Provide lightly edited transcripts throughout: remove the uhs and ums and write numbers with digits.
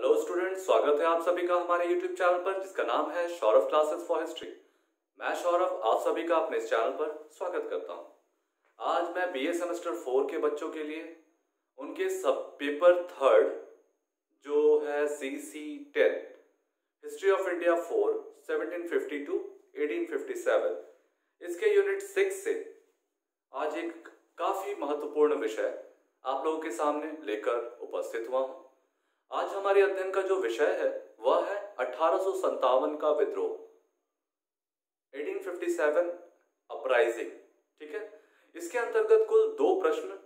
Hello students, स्वागत है आप सभी का हमारे यूट्यूब चैनल पर जिसका नाम है सौरभ क्लासेस फॉर हिस्ट्री। मैं सौरभ आप सभी का अपने इस चैनल पर स्वागत करता हूं। आज मैं बीए सेमेस्टर 4 के बच्चों के लिए उनके सब पेपर थर्ड जो है CC 10 history of India 4 1750 to 1857 इसके यूनिट 6 से आज एक काफी महत्वपूर्ण विषय आप लोगों के सामने लेकर उपस्थित हुआ हूं। आज हमारे अध्ययन का जो विषय है वह है 1857 का विद्रोह, 1857 अपराइजिंग। ठीक है, इसके अंतर्गत कुल 2 प्रश्न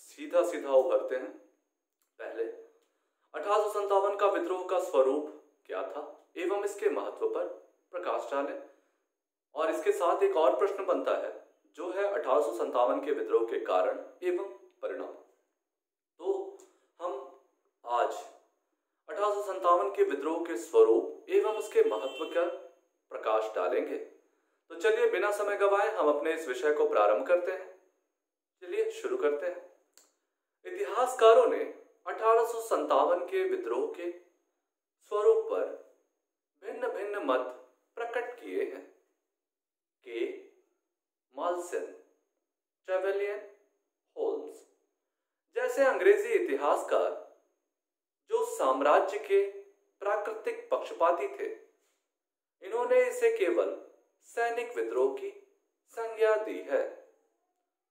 सीधा सीधा उभरते हैं। पहले, 1857 का विद्रोह का स्वरूप क्या था एवं इसके महत्व पर प्रकाश डालें, और इसके साथ एक और प्रश्न बनता है जो है 1857 के विद्रोह के कारण एवं परिणाम। तो हम आज 1857 के विद्रोह के स्वरूप एवं उसके महत्व का प्रकाश डालेंगे। तो चलिए बिना समय गवाए हम अपने इस विषय को प्रारंभ करते हैं। चलिए शुरू करते हैं। इतिहासकारों ने 1857 के विद्रोह के स्वरूप पर भिन्न भिन्न मत प्रकट किए हैं। के माल्सन, ट्रेवेलियन, होल्म्स जैसे अंग्रेजी इतिहासकार जो साम्राज्य के प्राकृतिक पक्षपाती थे, इन्होंने इसे केवल सैनिक विद्रोह की संज्ञा दी है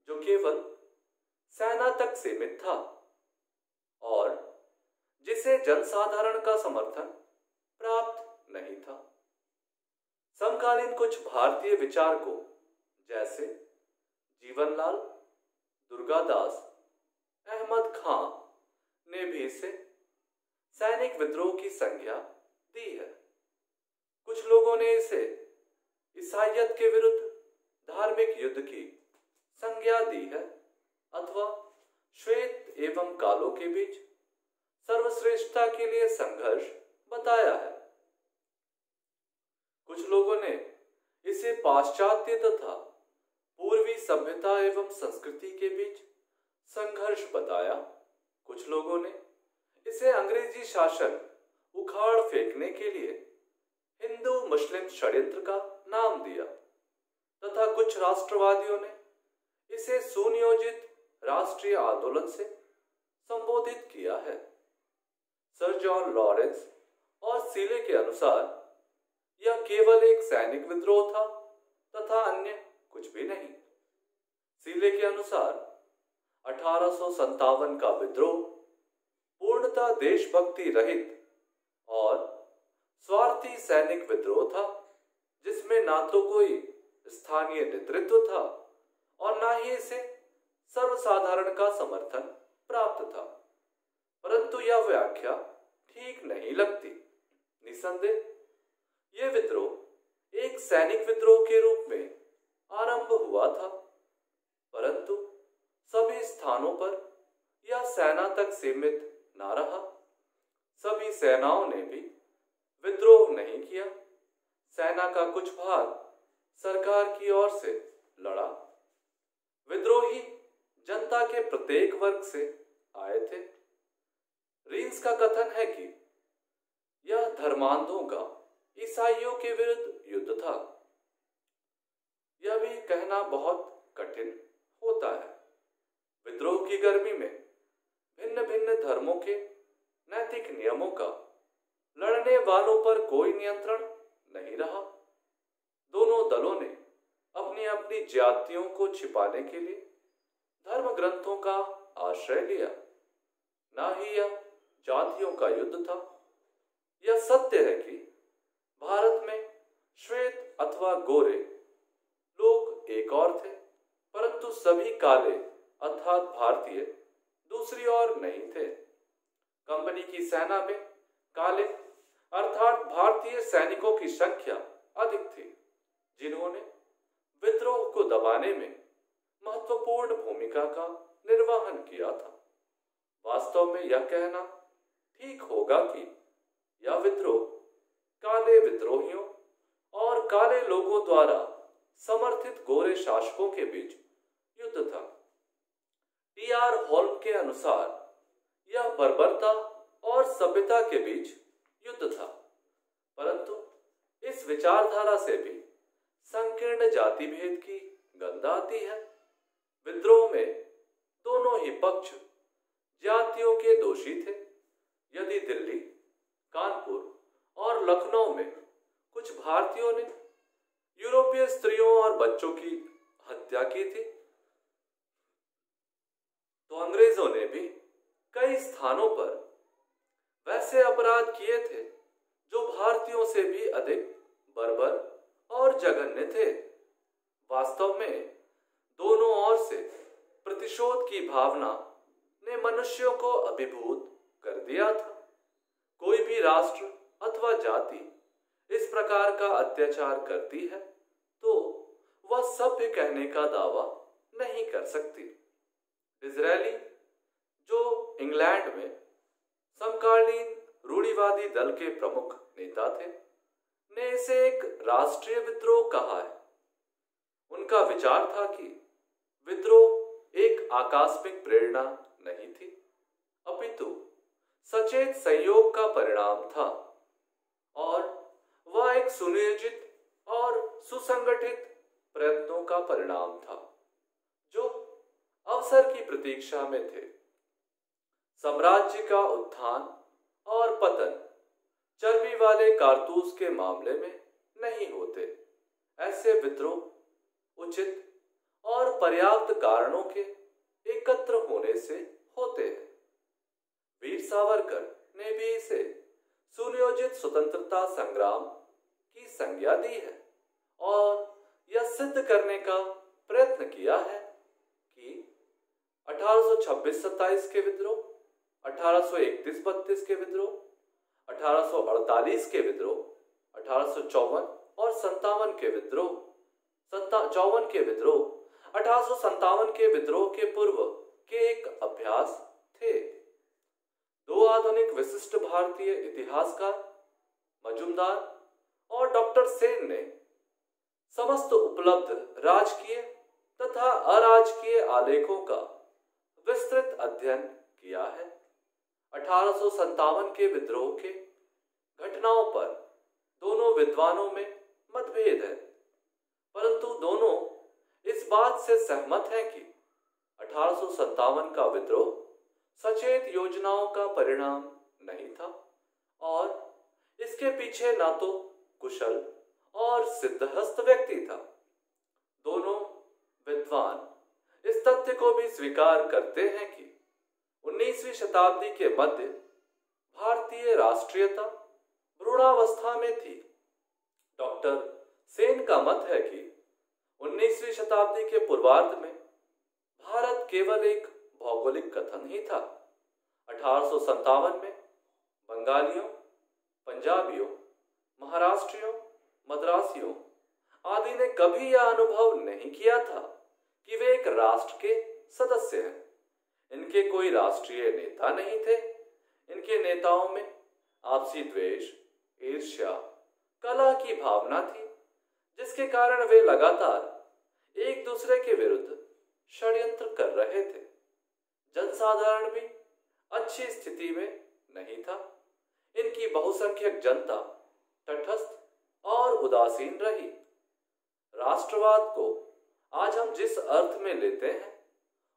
जो केवल सेना तक सीमित था और जिसे जनसाधारण का समर्थन प्राप्त नहीं था। समकालीन कुछ भारतीय विचारकों जैसे जीवनलाल, दुर्गादास, अहमद खां ने भी इसे सैनिक विद्रोह की संज्ञा दी है। कुछ लोगों ने इसे ईसाईयत के विरुद्ध धार्मिक युद्ध की संज्ञा दी है अथवा श्वेत एवं कालों के बीच सर्वश्रेष्ठता के लिए संघर्ष बताया है। कुछ लोगों ने इसे पाश्चात्य तथा पूर्वी सभ्यता एवं संस्कृति के बीच संघर्ष बताया। कुछ लोगों ने इसे अंग्रेजी शासन उखाड़ फेंकने के लिए हिंदू मुस्लिम षड्यंत्र का नाम दिया तथा कुछ राष्ट्रवादियों ने इसे सुनियोजित राष्ट्रीय आंदोलन से संबोधित किया है। सर जॉन लॉरेंस और सीले के अनुसार यह केवल एक सैनिक विद्रोह था तथा अन्य कुछ भी नहीं। सीले के अनुसार 1857 का विद्रोह पूर्णतः देशभक्ति रहित और स्वार्थी सैनिक विद्रोह था जिसमें ना तो कोई स्थानीय नेतृत्व था और ना ही इसे सर्वसाधारण का समर्थन प्राप्त था। परंतु यह व्याख्या ठीक नहीं लगती। निसंदेह यह विद्रोह एक सैनिक विद्रोह के रूप में आरंभ हुआ था, परंतु सभी स्थानों पर यह सेना तक सीमित ना रहा। सभी सेनाओं ने भी विद्रोह नहीं किया। सेना का कुछ भाग सरकार की ओर से लड़ा। विद्रोही जनता के प्रत्येक वर्ग से आए थे। रीन्स का कथन है कि यह धर्मांधों का ईसाइयों के विरुद्ध युद्ध था। यह भी कहना बहुत कठिन होता है। विद्रोह की गर्मी में भिन्न भिन्न धर्मों के नैतिक नियमों का लड़ने वालों पर कोई नियंत्रण नहीं रहा। दोनों दलों ने अपनी अपनी जातियों को छिपाने के लिए धर्म ग्रंथों का आश्रय लिया। ना ही यह जातियों का युद्ध था। यह सत्य है कि भारत में श्वेत अथवा गोरे लोग एक और थे, परंतु सभी काले अर्थात भारतीय दूसरी ओर नहीं थे। कंपनी की सेना में काले अर्थात भारतीय सैनिकों की संख्या अधिक थी जिन्होंने विद्रोह को दबाने में महत्वपूर्ण भूमिका का निर्वहन किया था। वास्तव में यह कहना ठीक होगा कि यह विद्रोह काले विद्रोहियों और काले लोगों द्वारा समर्थित गोरे शासकों के बीच युद्ध था। टी.आर. होल्म के अनुसार यह बर्बरता और सभ्यता के बीच युद्ध था। परंतु इस विचारधारा से भी संकीर्ण जाति भेद की गंध आती है। विद्रोह में दोनों ही पक्ष जातियों के दोषी थे। यदि दिल्ली, कानपुर और लखनऊ में कुछ भारतीयों ने यूरोपीय स्त्रियों और बच्चों की हत्या की थी, तो अंग्रेजों ने भी कई स्थानों पर वैसे अपराध किए थे जो भारतीयों से भी अधिक बर्बर और जघन्य थे। वास्तव में दोनों ओर से प्रतिशोध की भावना ने मनुष्यों को अभिभूत कर दिया था। कोई भी राष्ट्र अथवा जाति इस प्रकार का अत्याचार करती है तो वह सभ्य कहने का दावा नहीं कर सकती। डिज़रायली, जो इंग्लैंड में समकालीन रूढ़िवादी दल के प्रमुख नेता थे, ने इसे एक राष्ट्रीय विद्रोह कहा है। उनका विचार था कि विद्रोह एक आकस्मिक प्रेरणा नहीं थी, अपितु सचेत संयोग का परिणाम था और वह एक सुनियोजित और सुसंगठित प्रयत्नों का परिणाम था जो अवसर की प्रतीक्षा में थे। साम्राज्य का उत्थान और पतन चर्बी वाले कारतूस के मामले में नहीं होते। ऐसे विद्रोह उचित और पर्याप्त कारणों के एकत्र होने से होते हैं। वीर सावरकर ने भी इसे सुनियोजित स्वतंत्रता संग्राम की संज्ञा दी है और यह सिद्ध करने का प्रयत्न किया है कि 1826-27 के विद्रोह, 1831-32 के विद्रोह, 1848 के विद्रोह, 1854 और 57 के विद्रोह, 54 के विद्रोह, 1857 के विद्रोह के पूर्व के एक अभ्यास थे। दो आधुनिक विशिष्ट भारतीय इतिहासकार मजुमदार और डॉक्टर सेन ने समस्त उपलब्ध राजकीय तथा अराजकीय आलेखों का विस्तृत अध्ययन किया है। 1857 के विद्रोह के घटनाओं पर दोनों विद्वानों में मतभेद है, परंतु दोनों इस बात से सहमत हैं कि 1857 का विद्रोह सचेत योजनाओं का परिणाम नहीं था और इसके पीछे ना तो कुशल और सिद्धहस्त व्यक्ति था। दोनों विद्वान इस तथ्य को भी स्वीकार करते हैं कि 19वीं शताब्दी के मध्य भारतीय राष्ट्रीयता भ्रूणावस्था में थी। डॉक्टर सेन का मत है कि 19वीं शताब्दी के पूर्वार्ध में भारत केवल एक भौगोलिक कथन ही था। 1857 में बंगालियों, पंजाबियों, महाराष्ट्रियों, मद्रासियों आदि ने कभी यह अनुभव नहीं किया था कि वे एक राष्ट्र के सदस्य हैं। इनके कोई राष्ट्रीय नेता नहीं थे। इनके नेताओं में आपसी द्वेष, ईर्ष्या, कलह की भावना थी, जिसके कारण वे लगातार एक दूसरे के विरुद्ध षड्यंत्र कर रहे थे। जनसाधारण भी अच्छी स्थिति में नहीं था। इनकी बहुसंख्यक जनता तटस्थ और उदासीन रही। राष्ट्रवाद को आज हम जिस अर्थ में लेते हैं,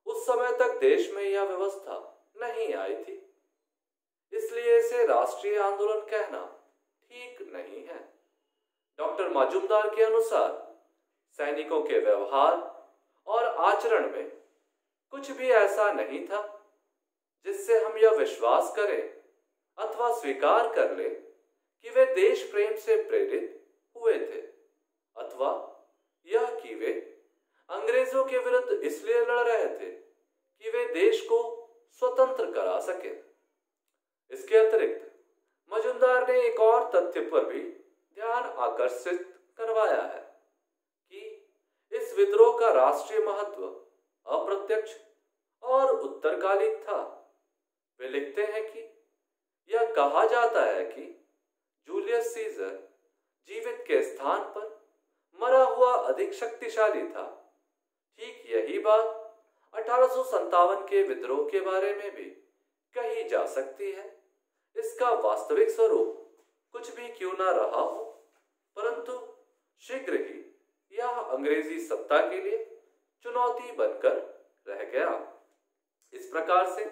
उस समय तक देश में यह व्यवस्था नहीं आई थी, इसलिए इसे राष्ट्रीय आंदोलन कहना ठीक नहीं है। डॉक्टर मजुमदार के अनुसार सैनिकों के व्यवहार और आचरण में कुछ भी ऐसा नहीं था जिससे हम यह विश्वास करें अथवा स्वीकार कर लें कि वे देश प्रेम से प्रेरित हुए थे, अथवा यह कि वे अंग्रेजों के विरुद्ध इसलिए लड़ रहे थे कि वे देश को स्वतंत्र करा सके। इसके अतिरिक्त मजुमदार ने एक और तथ्य पर भी ध्यान आकर्षित करवाया है कि इस विद्रोह का राष्ट्रीय महत्व अप्रत्यक्ष और उत्तरकालिक था। वे लिखते हैं कि यह कहा जाता है कि जूलियस सीजर जीवित के स्थान पर मरा हुआ अधिक शक्तिशाली था। ठीक यही बात 1857 के विद्रोह के बारे में भी कही जा सकती है। इसका वास्तविक स्वरूप कुछ भी क्यों ना रहा हो, परंतु शीघ्र ही यह अंग्रेजी सत्ता के लिए चुनौती बनकर रह गया। इस प्रकार से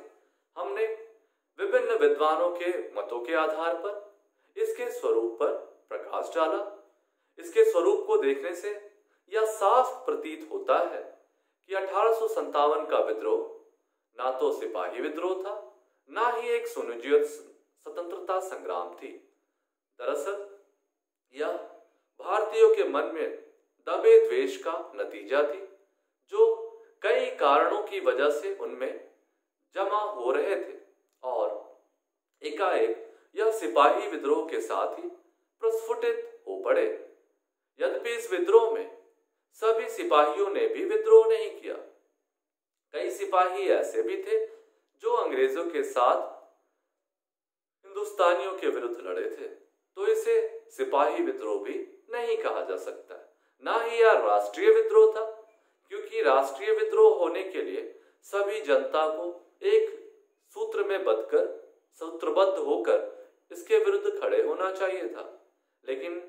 हमने विभिन्न विद्वानों के मतों के आधार पर इसके स्वरूप पर प्रकाश डाला। इसके स्वरूप को देखने से यह साफ प्रतीत होता है कि 1857 का विद्रोह ना तो सिपाही विद्रोह था, ना ही एक सुनियोजित स्वतंत्रता संग्राम थी। दरअसल यह भारतीयों के मन में दबे द्वेष का नतीजा थी, जो कई कारणों की वजह से उनमें जमा हो रहे थे और एकाएक यह सिपाही विद्रोह के साथ ही प्रस्फुटित हो पड़े। यद्यपि इस विद्रोह में सभी सिपाहियों ने भी विद्रोह नहीं किया। कई सिपाही ऐसे भी थे जो अंग्रेजों के साथ हिंदुस्तानियों के विरुद्ध लड़े थे, तो इसे सिपाही विद्रोह भी नहीं कहा जा सकता। ना ही यह राष्ट्रीय विद्रोह था, क्योंकि राष्ट्रीय विद्रोह होने के लिए सभी जनता को एक सूत्र में बंधकर सूत्रबद्ध होकर इसके विरुद्ध खड़े होना चाहिए था। लेकिन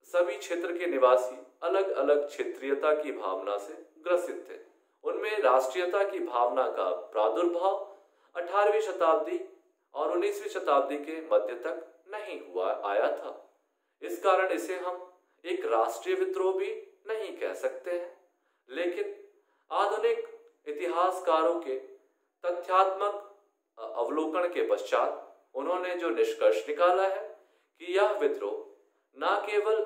सभी क्षेत्र के निवासी अलग अलग क्षेत्रीयता की भावना से ग्रसित थे। उनमें राष्ट्रीयता की भावना का प्रादुर्भाव 18वीं शताब्दी और 19वीं शताब्दी के मध्य तक नहीं हुआ आया था। इस कारण इसे हम एक राष्ट्रीय विद्रोह भी नहीं कह सकते हैं। लेकिन आधुनिक इतिहासकारों के तथ्यात्मक अवलोकन के पश्चात उन्होंने जो निष्कर्ष निकाला है कि यह विद्रोह न केवल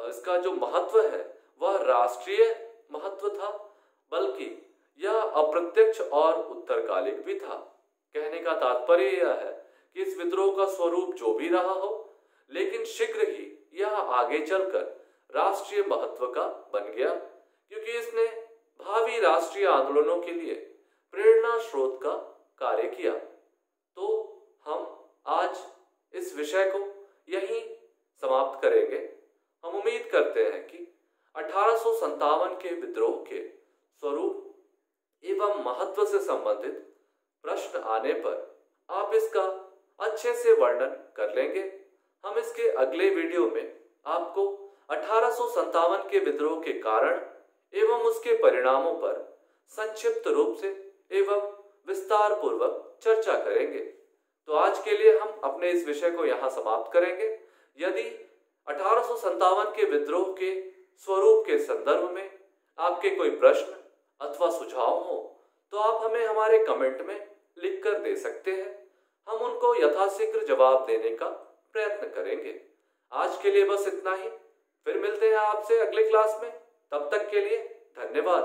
इसका जो महत्व है वह राष्ट्रीय महत्व था, बल्कि यह अप्रत्यक्ष और उत्तरकालिक भी था। कहने का तात्पर्य यह है कि इस विद्रोह का स्वरूप जो भी रहा हो, लेकिन शीघ्र ही यह आगे चलकर राष्ट्रीय महत्व का बन गया, क्योंकि इसने भावी राष्ट्रीय आंदोलनों के लिए प्रेरणा स्रोत का कार्य किया। तो हम आज इस विषय को यहीं समाप्त करेंगे। हम उम्मीद करते हैं कि 1857 के विद्रोह के स्वरूप एवं महत्व से संबंधित प्रश्न आने पर आप इसका अच्छे से वर्णन कर लेंगे। हम इसके अगले वीडियो में आपको 1857 के विद्रोह के कारण एवं उसके परिणामों पर संक्षिप्त रूप से एवं विस्तार पूर्वक चर्चा करेंगे। तो आज के लिए हम अपने इस विषय को यहाँ समाप्त करेंगे। यदि 1857 के विद्रोह के स्वरूप के संदर्भ में आपके कोई प्रश्न अथवा सुझाव हो तो आप हमें हमारे कमेंट में लिख कर दे सकते हैं। हम उनको यथाशीघ्र जवाब देने का प्रयत्न करेंगे। आज के लिए बस इतना ही। फिर मिलते हैं आपसे अगले क्लास में। तब तक के लिए धन्यवाद।